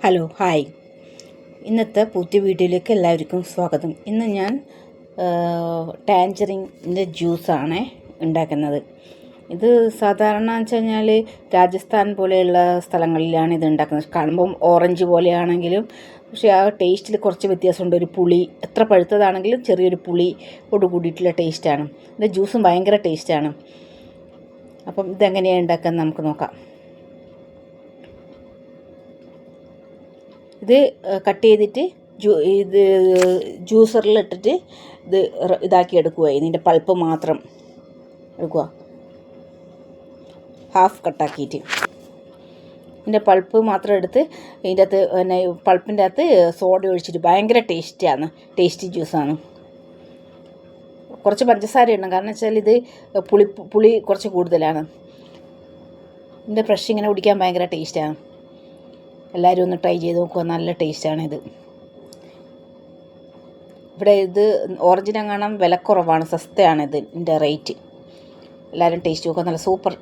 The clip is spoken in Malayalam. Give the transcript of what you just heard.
Hello hi. ഇന്നത്തെ പുതിയ വീഡിയോയിലേക്ക് എല്ലാവർക്കും സ്വാഗതം. ഇന്ന് ഞാൻ ടാഞ്ചറിൻ്റെ ജ്യൂസാണ് ഉണ്ടാക്കുന്നത്. ഇത് സാധാരണ വെച്ച് കഴിഞ്ഞാൽ രാജസ്ഥാൻ പോലെയുള്ള സ്ഥലങ്ങളിലാണ് ഇത് ഉണ്ടാക്കുന്നത്. കാണുമ്പം ഓറഞ്ച് പോലെയാണെങ്കിലും പക്ഷേ ആ ടേസ്റ്റിൽ കുറച്ച് വ്യത്യാസമുണ്ട്. ഒരു പുളി, എത്ര പഴുത്തതാണെങ്കിലും ചെറിയൊരു പുളിയോട് കൂടിയിട്ടുള്ള ടേസ്റ്റാണ്. ഇതിൻ്റെ ജ്യൂസും ഭയങ്കര ടേസ്റ്റാണ്. അപ്പം ഇതെങ്ങനെയാണ് ഉണ്ടാക്കുന്നത് നമുക്ക് നോക്കാം. ഇത് കട്ട് ചെയ്തിട്ട് ഇത് ജ്യൂസറിലിട്ടിട്ട് ഇതാക്കി എടുക്കുക. ഇതിൻ്റെ പൾപ്പ് മാത്രം എടുക്കുക, ഹാഫ് കട്ടാക്കിയിട്ട് ഇതിൻ്റെ പൾപ്പ് മാത്രം എടുത്ത് ഇതിൻ്റെ അകത്ത് പിന്നെ പൾപ്പിൻ്റെ അകത്ത് സോഡ ഒഴിച്ചിട്ട് ഭയങ്കര ടേസ്റ്റി ജ്യൂസാണ്. കുറച്ച് പഞ്ചസാര ഇടണം, കാരണം വെച്ചാൽ ഇത് പുളി കുറച്ച് കൂടുതലാണ്. ഇതിൻ്റെ ഫ്രഷ് ഇങ്ങനെ കുടിക്കാൻ ഭയങ്കര ടേസ്റ്റാണ്. എല്ലാവരും ഒന്ന് ട്രൈ ചെയ്ത് നോക്കുക, നല്ല ടേസ്റ്റാണിത്. ഇവിടെ ഇത് ഓറഞ്ചിനെങ്ങാണം വിലക്കുറവാണ്, സസ്തയാണ് ഇതിൻ്റെ റേറ്റ്. എല്ലാവരും ടേസ്റ്റ് നോക്കുക, നല്ല സൂപ്പർ